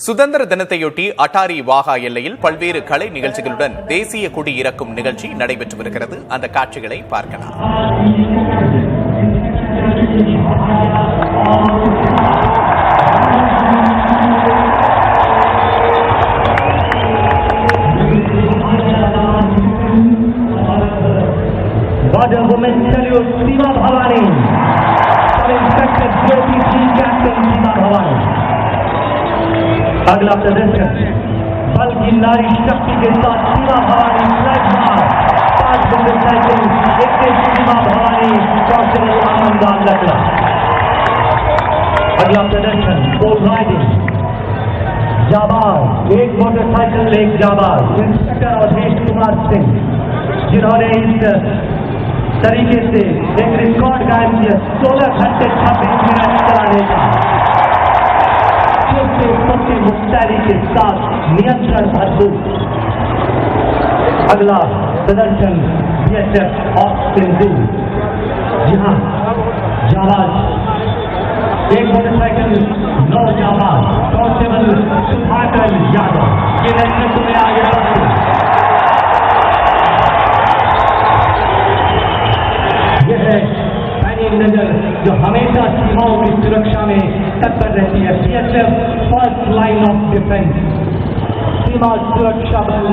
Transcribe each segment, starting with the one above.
சுதந்திர தினத்தையொட்டி அட்டாரி வாகா எல்லையில் பல்வேறு கலை நிகழ்ச்சிகளுடன் தேசிய கொடி இறக்கும் நிகழ்ச்சி நடைபெற்று வருகிறது. அந்த காட்சிகளை பார்க்கலாம். Border Women Salute Seema Bhavani, Sub-Inspector JPC Captain Seema Bhavani. अगला प्रदर्शन बल की नारी शक्ति के साथ सीमा भवानी फ्लैग मार्च 5 मोटरसाइकिल सीमा भवानी कांस्टेबल आनंदान लकड़ा। अगला प्रदर्शन बुल राइडिंग जाबाज, एक मोटरसाइकिल एक जाबाज इंस्पेक्टर अवधेश कुमार सिंह, जिन्होंने इस तरीके से एक रिकॉर्ड कायम किया 16 घंटे 26 मिनट चलाने का मुख्तारी के साथ नियंत्रण भरपूर। अगला प्रदर्शन बीएसएफ ऑफ सिंधु, जहां जाबाज एक मोटरसाइकिल 9 जाबाज कांस्टेबल सुधाकर यादव के नेतृत्व में आगे बढ़ते। यह है नजर जो हमेशा सीमाओं की सुरक्षा में तत्पर रहती है। BSF first line of defence, सीमा सुरक्षा बल।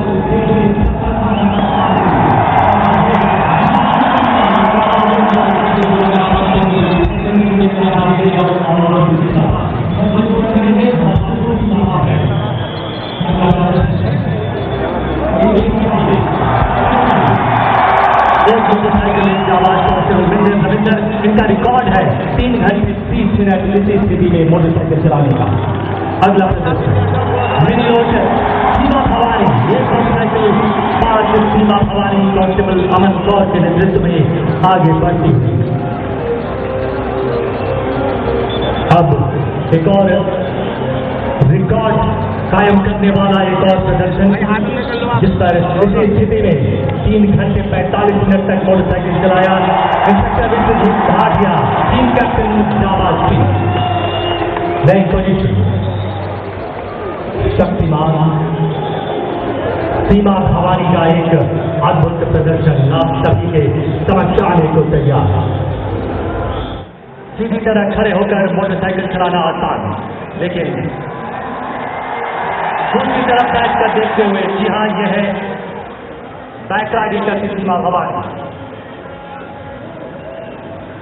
इनका रिकॉर्ड है 3 घंटे 30 मिनट इसी स्थिति में मोटरसाइकिल चलाने का। अगला प्रदर्शन मिनी ओशन सीमा भवानी, एक मोटरसाइकिल 5 सीमा भवानी कांस्टेबल अमन कौर के नेतृत्व में आगे बढ़ती। अब एक और रिकॉर्ड कायम करने वाला एक और प्रदर्शन, जिस पर इसी स्थिति में 3 घंटे 45 मिनट तक मोटरसाइकिल चलाया inspector Vishwajeet Bhatia, team captain Jabaz Singh. नई पोजीशन शक्तिमान सीमा भवानी का एक अद्भुत प्रदर्शन आप सभी के समक्ष आने को तैयार। सीधी तरह खड़े होकर मोटरसाइकिल चलाना आसान, लेकिन दूसरी तरफ बैठ कर देखते हुए, जी हाँ, यह है बैक राइडिंग करती सीमा भवानी।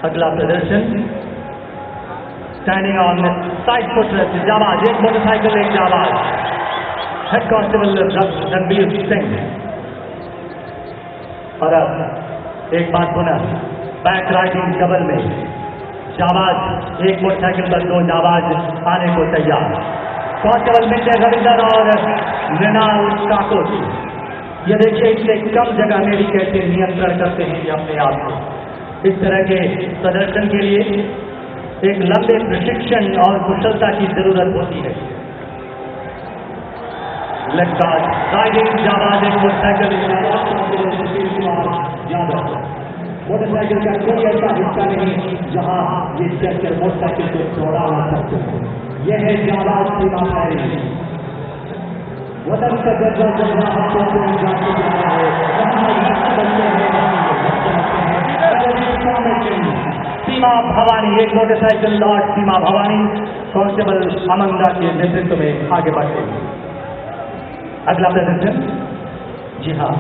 अगला प्रदर्शन स्टैंडिंग ऑन साइड फुटरेस्ट जाबाज, एक मोटरसाइकिल एक जाबाज हेड कांस्टेबल रणबीर सिंह। और अब एक बात पुनः बैक राइडिंग डबल में जाबाज, एक मोटरसाइकिल पर 2 जाबाज आने को तैयार। कांस्टेबल मिलते रविंदर और मृणाल ठाकुर। ये देखिए, इससे कम जगह में भी कैसे नियंत्रण करते हैं ये अपने आप को। इस तरह के प्रदर्शन के लिए एक लंबे प्रशिक्षण और कुशलता की जरूरत होती है। लगभग राइडिंग जाबाज, एक मोटरसाइकिल मोटरसाइकिल का कोई ऐसा हिस्सा नहीं जहां ये चक्कर मोटरसाइकिल को दौड़ा सकते हैं। यह है जाबाज सीमा भवानी। वतन का दर्जा सीमा भवानी, एक मोटरसाइकिल लॉर्ड सीमा भवानी कांस्टेबल अमंदा के नेतृत्व में आगे बढ़ते। अगला प्रदर्शन, जी हाँ,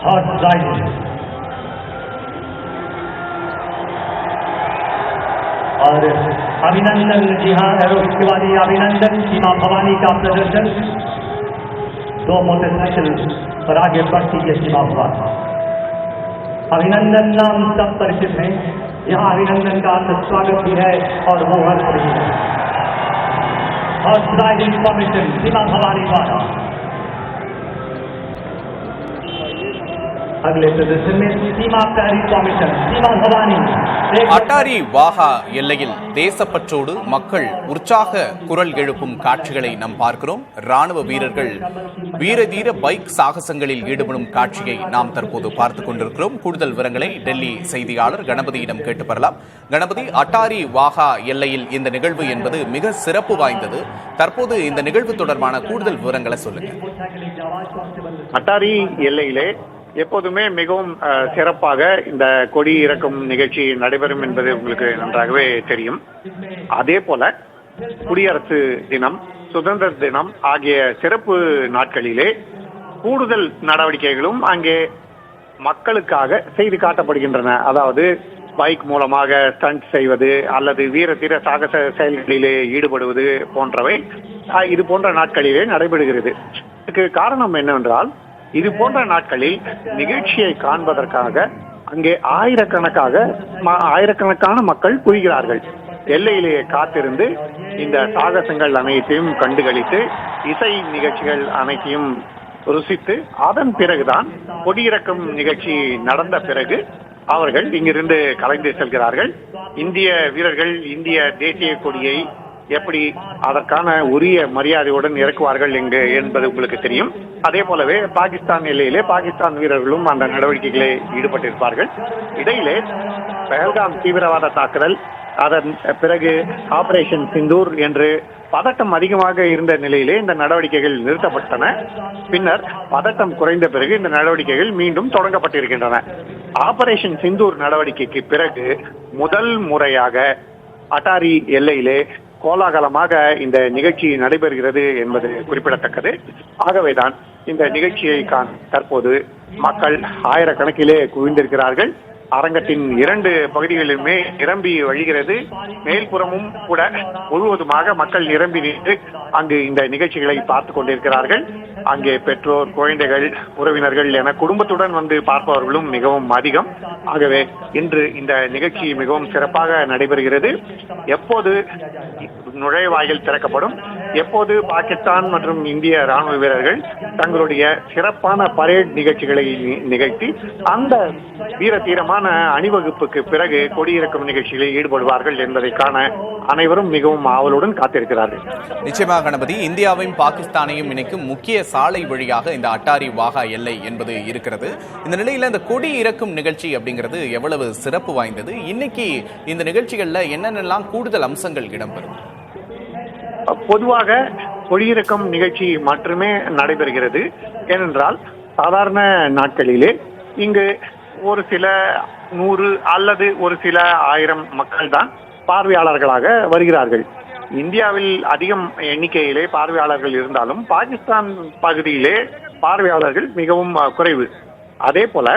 हॉर्स राइडिंग। और अभिनंदन, जी हाँ, एरोस्वादी अभिनंदन सीमा भवानी का प्रदर्शन। 2 मोटरसाइकिल पर आगे बढ़ती है सीमा भवानी। अभिनंदन नाम सब परिचित है, यहाँ अभिनंदन का स्वागत भी है और वो हर्ष भी है। हॉर्स राइडिंग फॉर्मेशन सीमा भवानी द्वारा। अगले प्रदर्शन में सीमा पैरी फॉर्मेशन सीमा भवानी। அட்டாரி வாகா எல்லையில் தேசப்பற்றோடு மக்கள் உற்சாக குரல் எழுப்பும் காட்சிகளை நாம் பார்க்கிறோம். ராணுவ வீரர்கள் வீரதீர பைக் சாகசங்களில் ஈடுபடும் காட்சியை நாம் தற்போது பார்த்துக் கொண்டிருக்கிறோம். கூடுதல் விவரங்களை டெல்லி செய்தியாளர் கணபதியிடம் கேட்டு பெறலாம். கணபதி, அட்டாரி வாகா எல்லையில் இந்த நிகழ்வு என்பது மிக சிறப்பு வாய்ந்தது. தற்போது இந்த நிகழ்வு தொடர்பான கூடுதல் விவரங்களை சொல்லுங்க. அட்டாரி எல்லையிலே எப்போதுமே மிகவும் சிறப்பாக இந்த கொடி இறக்கும் நிகழ்ச்சி நடைபெறும் என்பது உங்களுக்கு நன்றாகவே தெரியும். அதே போல குடியரசு தினம், சுதந்திர தினம் ஆகிய சிறப்பு நாட்களிலே கூடுதல் நடவடிக்கைகளும் அங்கே மக்களுக்காக செய்து காட்டப்படுகின்றன. அதாவது பைக் மூலமாக ஸ்டண்ட் செய்வது அல்லது வீரதீர சாகச செயல்களிலே ஈடுபடுவது போன்றவை இது போன்ற நாட்களிலே நடைபெறுகிறது. இதுக்கு காரணம் என்னவென்றால், இது போன்ற நாட்களில் நிகழ்ச்சியை காண்பதற்காக அங்கே ஆயிரக்கணக்கான மக்கள் குவிகிறார்கள். எல்லையிலேயே காத்திருந்து இந்த சாகசங்கள் அனைத்தையும் கண்டுகளித்து இசை நிகழ்ச்சிகள் அனைத்தையும் ருசித்து அதன் பிறகுதான் கொடியிறக்கும் நிகழ்ச்சி நடந்த பிறகு அவர்கள் இங்கிருந்து கலைந்து செல்கிறார்கள். இந்திய வீரர்கள் இந்திய தேசிய கொடியை எப்படி அதற்கான உரிய மரியாதையுடன் இறக்குவார்கள் என்பது உங்களுக்கு தெரியும். அதே போலவே பாகிஸ்தான் எல்லையிலே பாகிஸ்தான் வீரர்களும் அந்த நடவடிக்கைகளை ஈடுபட்டிருப்பார்கள். இடையிலே பஹல்காம் தீவிரவாத தாக்குதல், அதன் பிறகு ஆபரேஷன் சிந்தூர் என்று பதட்டம் அதிகமாக இருந்த நிலையிலே இந்த நடவடிக்கைகள் நிறுத்தப்பட்டன. பின்னர் பதட்டம் குறைந்த பிறகு இந்த நடவடிக்கைகள் மீண்டும் தொடங்கப்பட்டிருக்கின்றன. ஆபரேஷன் சிந்தூர் நடவடிக்கைக்கு பிறகு முதல் முறையாக அட்டாரி எல்லையிலே கோலாகலமாக இந்த நிகழ்ச்சி நடைபெறுகிறது என்பது குறிப்பிடத்தக்கது. ஆகவேதான் இந்த நிகழ்ச்சியை தற்போது மக்கள் ஆயிரக்கணக்கிலே குவிந்திருக்கிறார்கள். அரங்கத்தின் 2 பகுதிகளிலுமே நிரம்பி வழிகிறது. மேல்புறமும் கூட முழுவதுமாக மக்கள் நிரம்பி நின்று அங்கு இந்த நிகழ்ச்சிகளை பார்த்துக் கொண்டிருக்கிறார்கள். அங்கே பெற்றோர், குழந்தைகள், உறவினர்கள் என குடும்பத்துடன் வந்து பார்ப்பவர்களும் மிகவும் அதிகம். ஆகவே இன்று இந்த நிகழ்ச்சி மிகவும் சிறப்பாக நடைபெறுகிறது. எப்போது நுழைவாயில் திறக்கப்படும், எப்போது பாகிஸ்தான் மற்றும் இந்திய ராணுவ வீரர்கள் தங்களுடைய சிறப்பான பரேட் நிகழ்ச்சிகளை நிகழ்த்தி அந்த வீரதீரமான அணிவகுப்புக்கு பிறகு கொடியிறக்கும் நிகழ்ச்சிகளில் ஈடுபடுவார்கள் என்பதை காண அனைவரும் மிகவும் ஆவலுடன் காத்திருக்கிறார்கள். நிச்சயமாக கணபதி, இந்தியாவையும் பாகிஸ்தானையும் இணைக்கும் முக்கிய சாலை வழியாக இந்த அட்டாரி வாகா எல்லை என்பது இருக்கிறது. இந்த நிலையில இந்த கொடி இறக்கும் நிகழ்ச்சி அப்படிங்கிறது எவ்வளவு சிறப்பு வாய்ந்தது? இன்னைக்கு இந்த நிகழ்ச்சிகள்ல என்னென்னலாம் கூடுதல் அம்சங்கள் இடம்பெறும்? பொதுவாக கொடியிறக்கம் நிகழ்ச்சி மட்டுமே நடைபெறுகிறது. ஏனென்றால் சாதாரண நாட்களிலே இங்கு ஒரு சில 100 அல்லது ஒரு சில 1000 மக்கள் தான் பார்வையாளர்களாக வருகிறார்கள். இந்தியாவில் அதிகம் எண்ணிக்கையிலே பார்வையாளர்கள் இருந்தாலும் பாகிஸ்தான் பகுதியிலே பார்வையாளர்கள் மிகவும் குறைவு. அதே போல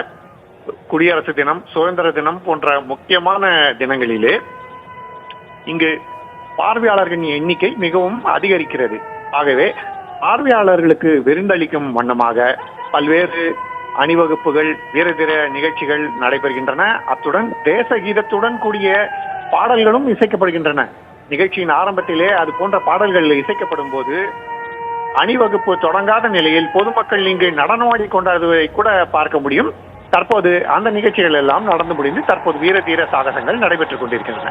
குடியரசு தினம், சுதந்திர தினம் போன்ற முக்கியமான தினங்களிலே இங்கு பார்வையாளர்களின் எண்ணிக்கை மிகவும் அதிகரிக்கிறது. ஆகவே பார்வையாளர்களுக்கு விருந்தளிக்கும் வண்ணமாக பல்வேறு அணிவகுப்புகள், வீரதீர நிகழ்ச்சிகள் நடைபெறுகின்றன. அத்துடன் தேச கீதத்துடன் கூடிய பாடல்களும் இசைக்கப்படுகின்றன. நிகழ்ச்சியின் ஆரம்பத்திலே அது போன்ற பாடல்கள் இசைக்கப்படும் போது அணிவகுப்பு தொடங்காத நிலையில் பொதுமக்கள் இங்கு நடனமாடி கொண்டாடுவதை கூட பார்க்க முடியும். தற்போது அந்த நிகழ்ச்சிகள் எல்லாம் நடந்து முடிந்து தற்போது வீரதீர சாகசங்கள் நடைபெற்றுக் கொண்டிருக்கின்றன.